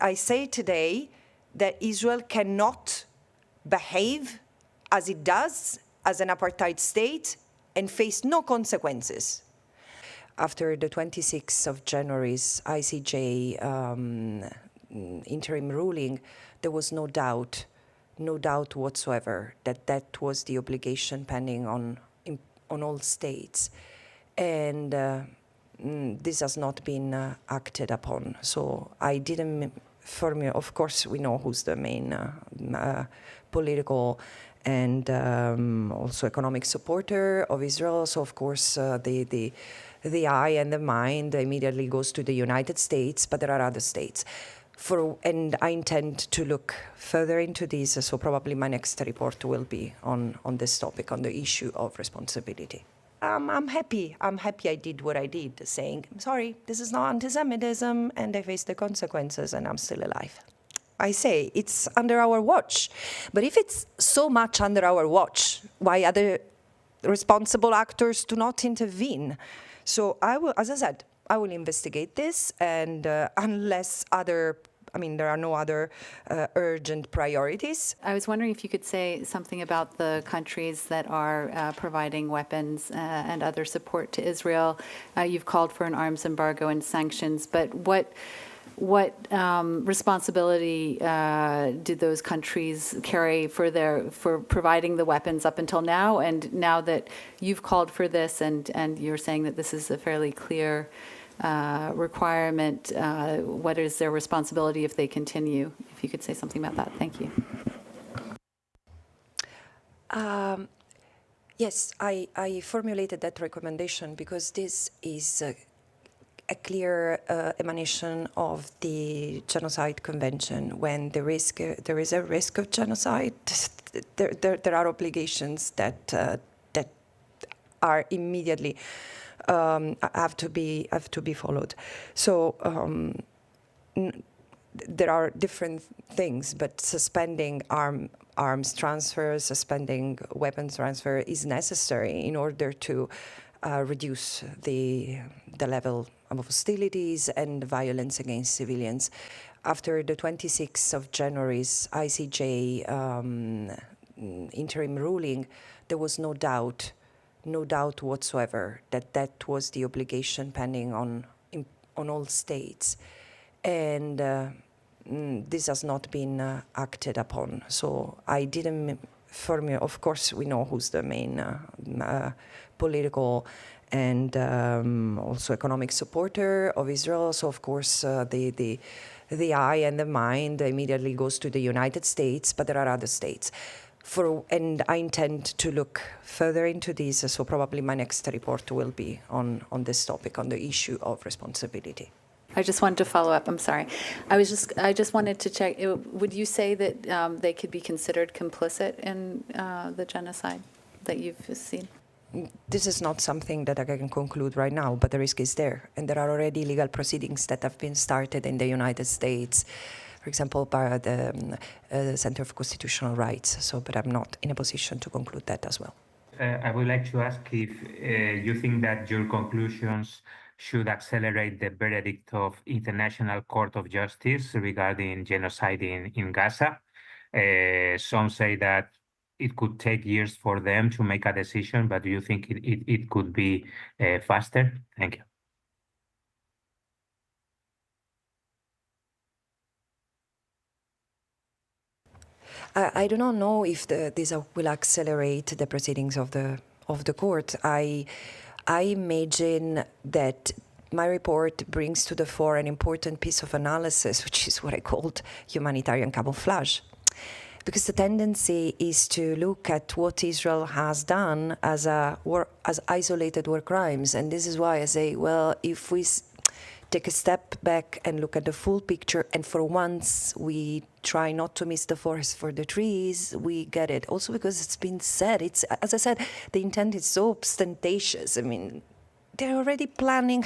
I say today that Israel cannot behave as it does as an apartheid state and face no consequences. After the 26th of January's ICJ interim ruling, there was no doubt whatsoever that that was the obligation pending on all states. And this has not been acted upon. So I didn't formulate, of course, we know who's the main political and also economic supporter of Israel. So, of course, the eye and the mind immediately goes to the United States, but there are other states. And I intend to look further into this, so probably my next report will be on this topic, on the issue of responsibility. I'm happy I did what I did, saying, I'm sorry, this is not anti-Semitism, and I face the consequences, and I'm still alive. I say, it's under our watch. But if it's so much under our watch, why other responsible actors do not intervene? So I will, as I said, I will investigate this, and unless there are no other urgent priorities. I was wondering if you could say something about the countries that are providing weapons and other support to Israel. You've called for an arms embargo and sanctions, but what responsibility do those countries carry for providing the weapons up until now? And now that you've called for this, and you're saying that this is a fairly clear requirement, what is their responsibility if they continue? If you could say something about that. Thank you. Yes, I formulated that recommendation because this is a clear emanation of the Genocide Convention. When there is a risk of genocide, there are obligations that are immediately have to be followed. So there are different things, but suspending arms transfer, suspending weapons transfer is necessary in order to reduce the level of hostilities and violence against civilians. After the 26th of January's ICJ interim ruling, there was no doubt whatsoever that that was the obligation pending on all states. And this has not been acted upon. So I didn't formulate, of course, we know who's the main political and also economic supporter of Israel. So, of course, the eye and the mind immediately goes to the United States, but there are other states. And I intend to look further into this, so probably my next report will be on this topic, on the issue of responsibility. I just wanted to follow up. I'm sorry. I just wanted to check. Would you say that they could be considered complicit in the genocide that you've seen? This is not something that I can conclude right now, but the risk is there. And there are already legal proceedings that have been started in the United States, for example, by the Center for Constitutional Rights. So, but I'm not in a position to conclude that as well. I would like to ask if you think that your conclusions should accelerate the verdict of International Court of Justice regarding genocide in Gaza. Some say that it could take years for them to make a decision, but do you think it could be faster? Thank you. I do not know if this will accelerate the proceedings of the court. I imagine that my report brings to the fore an important piece of analysis, which is what I called humanitarian camouflage. Because the tendency is to look at what Israel has done as isolated war crimes. And this is why I say, well, if we take a step back and look at the full picture, and for once we try not to miss the forest for the trees, we get it. Also because it's been said, as I said, the intent is so ostentatious. I mean, they're already planning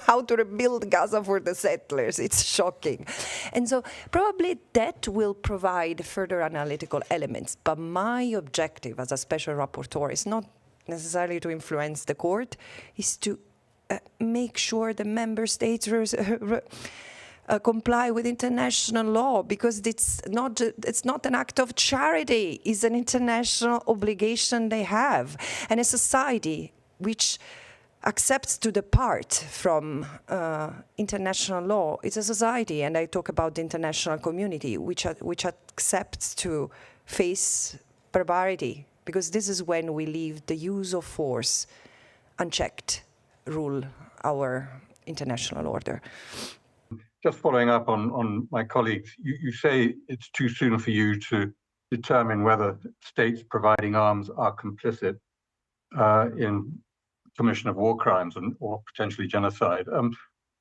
how to rebuild Gaza for the settlers. It's shocking. And so probably that will provide further analytical elements. But my objective as a special rapporteur is not necessarily to influence the court, is to make sure the member states comply with international law, because it's not an act of charity. It's an international obligation they have. And a society which accepts to depart from international law, it's a society, and I talk about the international community, which accepts to face barbarity, because this is when we leave the use of force unchecked rule our international order. Just following up on my colleagues, you say it's too soon for you to determine whether states providing arms are complicit in commission of war crimes or potentially genocide.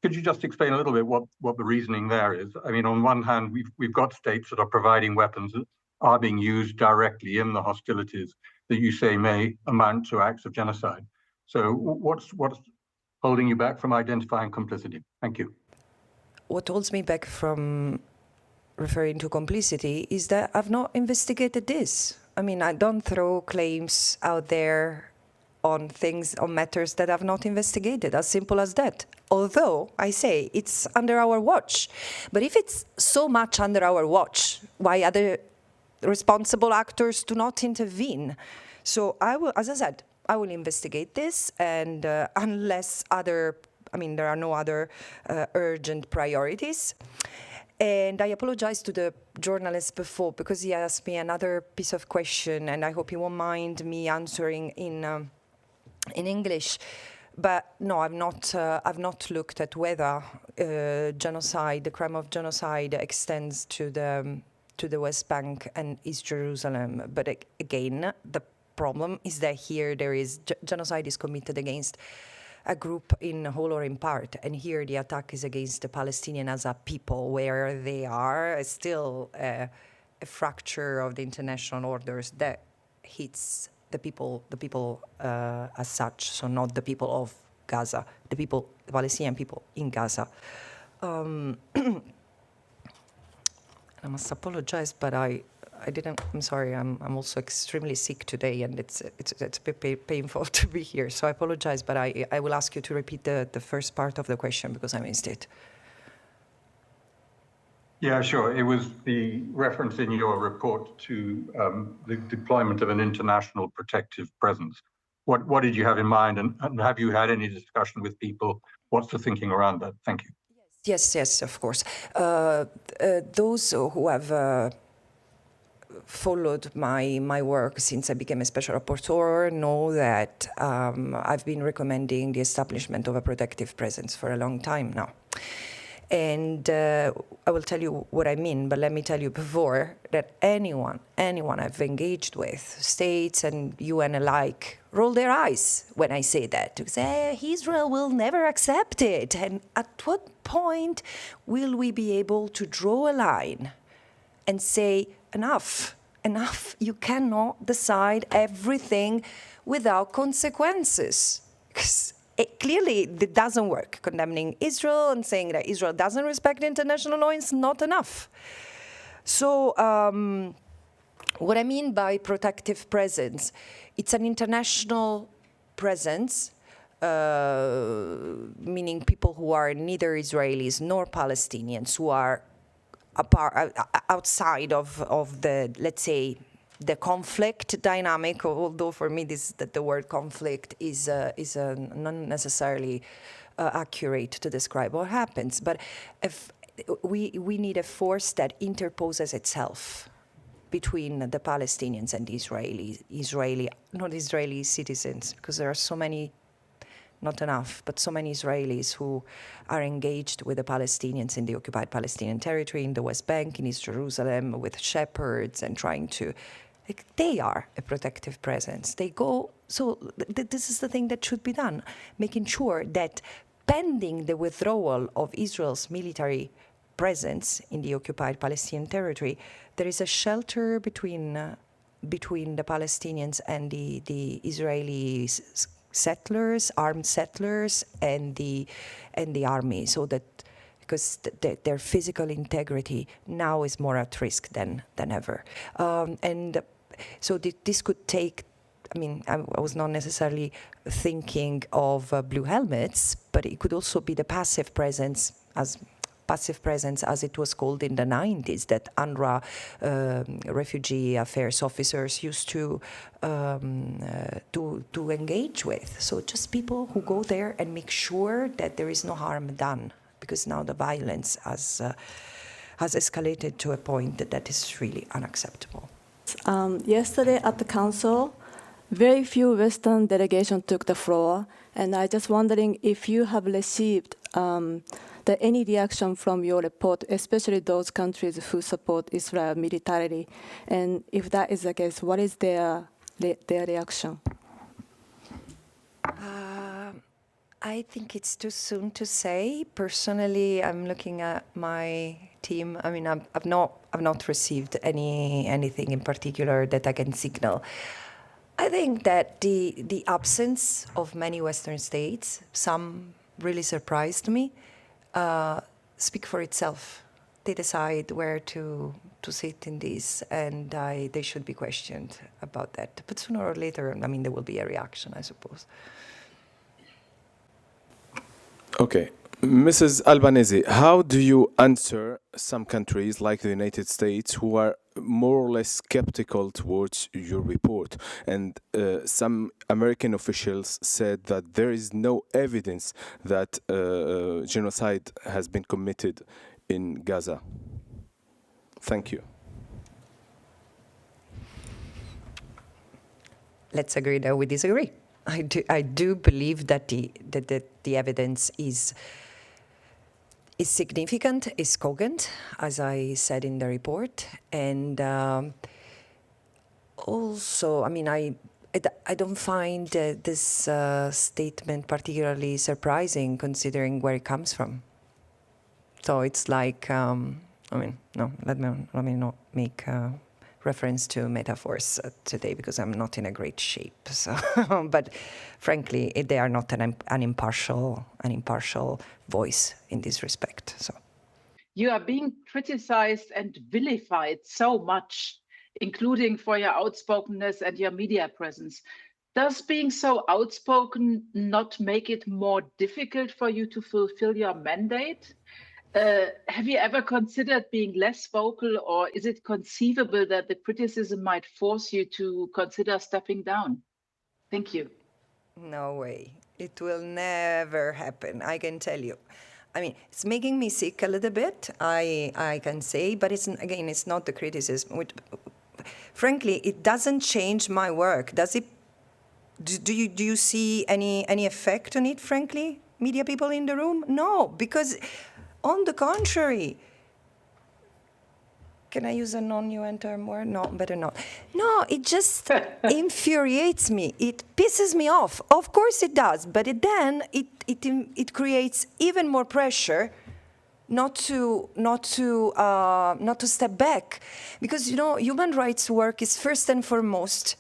Could you just explain a little bit what the reasoning there is? I mean, on one hand, we've got states that are providing weapons that are being used directly in the hostilities that you say may amount to acts of genocide. So what's holding you back from identifying complicity? Thank you. What holds me back from referring to complicity is that I've not investigated this. I mean, I don't throw claims out there on matters that I've not investigated, as simple as that. Although, I say, it's under our watch. But if it's so much under our watch, why other responsible actors do not intervene? So I will, as I said, I will investigate this, and unless there are no other urgent priorities. And I apologize to the journalist before, because he asked me another piece of question, and I hope you won't mind me answering in English. But no, I've not looked at whether genocide, the crime of genocide, extends to the West Bank and East Jerusalem. But again, the problem is that here there is genocide is committed against a group in whole or in part, and here the attack is against the Palestinian as a people, where they are still a fracture of the international orders that hits the people as such, so not the people of Gaza, the Palestinian people in Gaza. I must apologize, but I didn't. I'm sorry. I'm also extremely sick today, and it's a bit painful to be here. So I apologize, but I will ask you to repeat the first part of the question, because I missed it. Yeah, sure. It was the reference in your report to the deployment of an international protective presence. What did you have in mind, and have you had any discussion with people? What's the thinking around that? Thank you. Yes, of course. Those who have followed my work since I became a special rapporteur know that I've been recommending the establishment of a protective presence for a long time now. And I will tell you what I mean, but let me tell you before that anyone I've engaged with, states and UN alike, roll their eyes when I say that. To say, Israel will never accept it. And at what point will we be able to draw a line and say, enough, you cannot decide everything without consequences? Because clearly, it doesn't work. Condemning Israel and saying that Israel doesn't respect international law is not enough. So what I mean by protective presence, it's an international presence, meaning people who are neither Israelis nor Palestinians, who are outside of the, let's say, the conflict dynamic, although for me the word conflict is not necessarily accurate to describe what happens. But if we need a force that interposes itself between the Palestinians and the not Israeli citizens, because there are so many, not enough, but so many Israelis who are engaged with the Palestinians in the occupied Palestinian territory, in the West Bank, in East Jerusalem, with shepherds and trying to. They are a protective presence. They go. So this is the thing that should be done, making sure that pending the withdrawal of Israel's military presence in the occupied Palestinian territory, there is a shelter between the Palestinians and the Israeli settlers, armed settlers, and the army, so that because their physical integrity now is more at risk than ever, and so this could take. I mean, I was not necessarily thinking of blue helmets, but it could also be the passive presence, as passive presence, as it was called in the 90s, that UNRWA refugee affairs officers used to engage with. So just people who go there and make sure that there is no harm done, because now the violence has escalated to a point that is really unacceptable. Yesterday at the council, very few Western delegations took the floor, and I just wondering if you have received any reaction from your report, especially those countries who support Israel militarily, and if that is the case, what is their reaction? I think it's too soon to say. Personally, I'm looking at my team. I mean, I've not received anything in particular that I can signal. I think that the absence of many Western states, some really surprised me, speak for itself. They decide where to sit in this, and they should be questioned about that. But sooner or later, I mean, there will be a reaction, I suppose. Okay. Mrs. Albanese, how do you answer some countries like the United States who are more or less skeptical towards your report? And some American officials said that there is no evidence that genocide has been committed in Gaza. Thank you. Let's agree that we disagree. I do believe that the evidence is significant, is cogent, as I said in the report, and also, I mean, I don't find this statement particularly surprising, considering where it comes from. So it's like, I mean, no, let me not make reference to metaphors today, because I'm not in a great shape. So, but frankly, they are not an impartial voice in this respect. So, you are being criticized and vilified so much, including for your outspokenness and your media presence. Does being so outspoken not make it more difficult for you to fulfill your mandate? Have you ever considered being less vocal, or is it conceivable that the criticism might force you to consider stepping down? Thank you. No way. It will never happen, I can tell you. I mean, it's making me sick a little bit, I can say, but it's not the criticism. Frankly, it doesn't change my work. Does it? Do you see any effect on it, frankly, media people in the room? No, because on the contrary, can I use a non-UN term word? No, better not. No, it just infuriates me. It pisses me off. Of course it does, but it creates even more pressure not to step back, because human rights work is first and foremost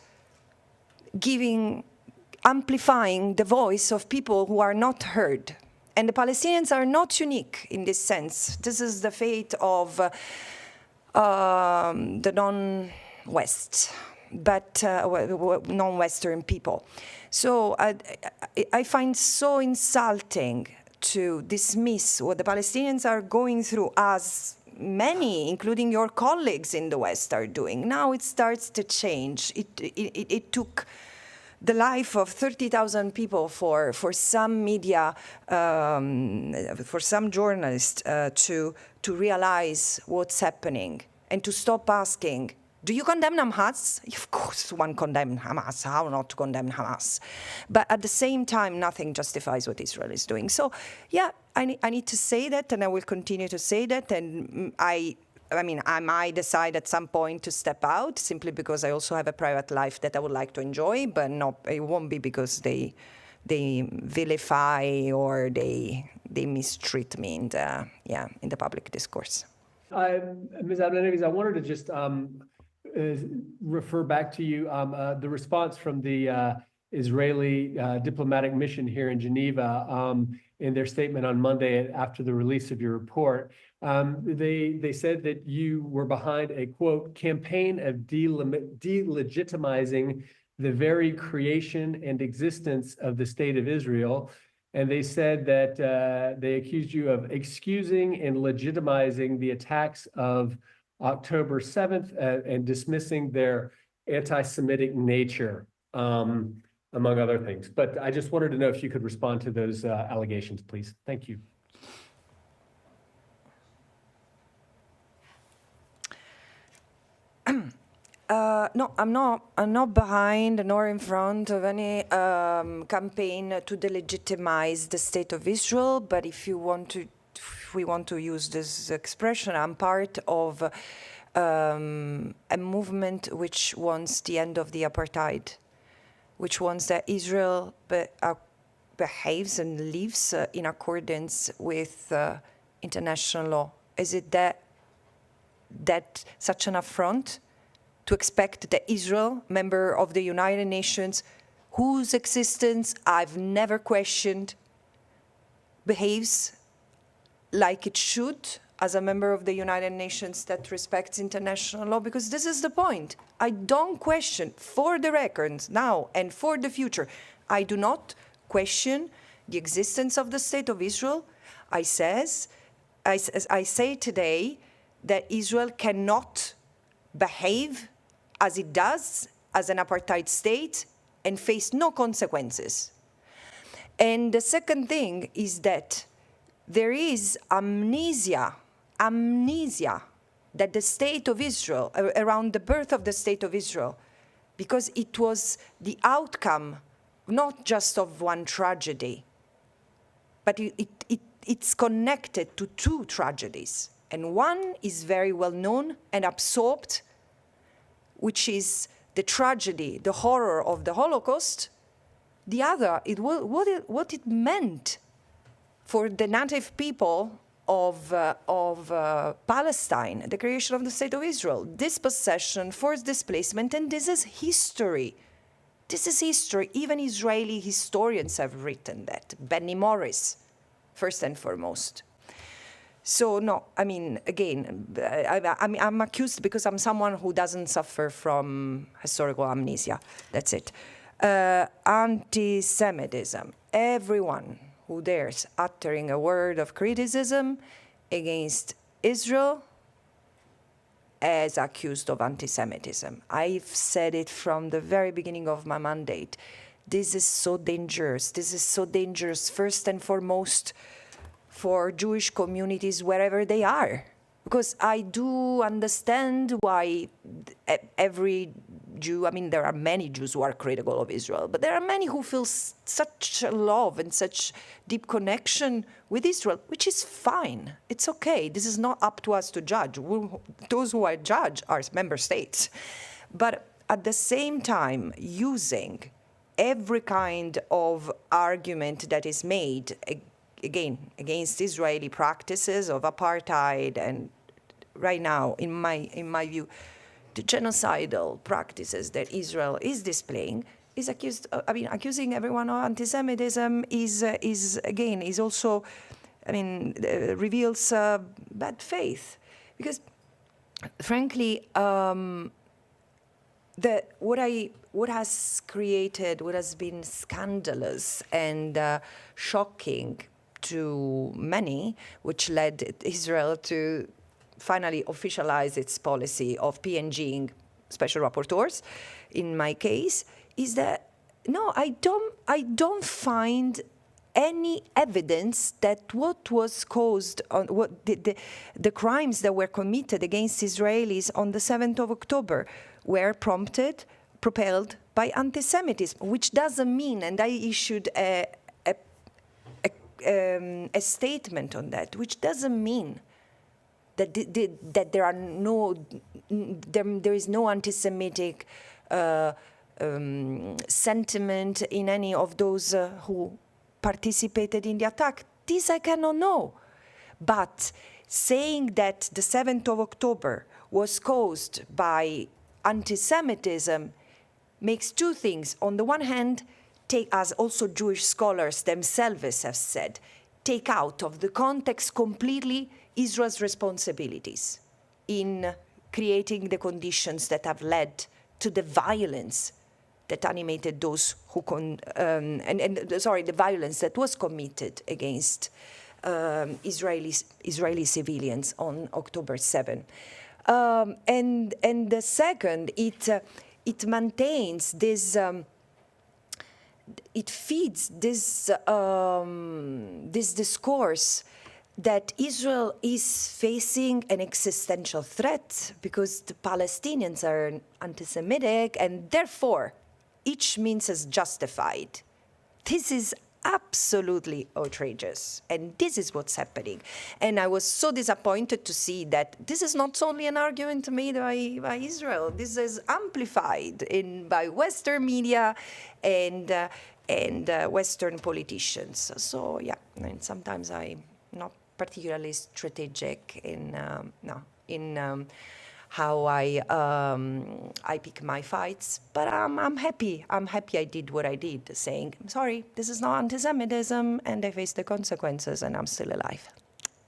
amplifying the voice of people who are not heard. And the Palestinians are not unique in this sense. This is the fate of the non-West, but non-Western people. So I find so insulting to dismiss what the Palestinians are going through, as many, including your colleagues in the West, are doing. Now it starts to change. It took the life of 30,000 people for some media, for some journalists to realize what's happening and to stop asking, do you condemn Hamas? Of course one condemns Hamas. How not to condemn Hamas? But at the same time, nothing justifies what Israel is doing. So, yeah, I need to say that, and I will continue to say that. And I might decide at some point to step out, simply because I also have a private life that I would like to enjoy, but it won't be because they vilify or they mistreat me in the public discourse. Ms. Albanese, I wanted to just refer back to you the response from the Israeli diplomatic mission here in Geneva in their statement on Monday after the release of your report. They said that you were behind a, quote, campaign of delegitimizing the very creation and existence of the state of Israel. and they said that they accused you of excusing and legitimizing the attacks of October 7th and dismissing their anti-Semitic nature, among other things. But I just wanted to know if you could respond to those allegations, please. Thank you. No, I'm not behind nor in front of any campaign to delegitimize the state of Israel. But if we want to use this expression, I'm part of a movement which wants the end of the apartheid, which wants that Israel behaves and lives in accordance with international law. Is it that such an affront to expect that Israel, member of the United Nations, whose existence I've never questioned, behaves like it should as a member of the United Nations that respects international law? Because this is the point. I don't question, for the record now and for the future, I do not question the existence of the state of Israel. I say today that Israel cannot behave as it does as an apartheid state and face no consequences. And the second thing is that there is amnesia that the state of Israel, around the birth of the state of Israel, because it was the outcome not just of one tragedy, but it's connected to two tragedies. And one is very well known and absorbed, which is the tragedy, the horror of the Holocaust. The other, what it meant for the native people of Palestine, the creation of the State of Israel, dispossession, forced displacement, and this is history. This is history. Even Israeli historians have written that. Benny Morris, first and foremost. So no, I mean, again, I'm accused because I'm someone who doesn't suffer from historical amnesia. That's it. Anti-Semitism. Everyone who dares uttering a word of criticism against Israel is accused of anti-Semitism. I've said it from the very beginning of my mandate. This is so dangerous. This is so dangerous, first and foremost, for Jewish communities wherever they are. Because I do understand why every Jew, I mean, there are many Jews who are critical of Israel, but there are many who feel such love and such deep connection with Israel, which is fine. It's okay. This is not up to us to judge. Those who are judged are member states. But at the same time, using every kind of argument that is made again, against Israeli practices of apartheid, and right now, in my view, the genocidal practices that Israel is displaying is accusing everyone of anti-Semitism is also, reveals bad faith, because, frankly, what has been scandalous and shocking to many, which led Israel to finally officialize its policy of PNGing special rapporteurs, in my case, is that no, I don't find any evidence that what was caused on what the crimes that were committed against Israelis on the 7th of October were propelled by anti-Semitism, which doesn't mean, and I issued a statement on that, which doesn't mean that there is no anti-Semitic sentiment in any of those who participated in the attack. This I cannot know. But saying that the 7th of October was caused by anti-Semitism makes two things. On the one hand, as also Jewish scholars themselves have said, take out of the context completely Israel's responsibilities in creating the conditions that have led to the violence that animated those who the violence that was committed against Israeli civilians on October 7. And the second, it maintains this. It feeds this this discourse that Israel is facing an existential threat because the Palestinians are anti-Semitic and therefore each means is justified. This is absolutely outrageous, and this is what's happening. And I was so disappointed to see that this is not only an argument made by Israel. This is amplified by Western media and Western politicians. So yeah, and sometimes I'm not particularly strategic in how I pick my fights, but I'm happy. I'm happy I did what I did, saying, I'm sorry, this is not anti-Semitism, and I face the consequences, and I'm still alive.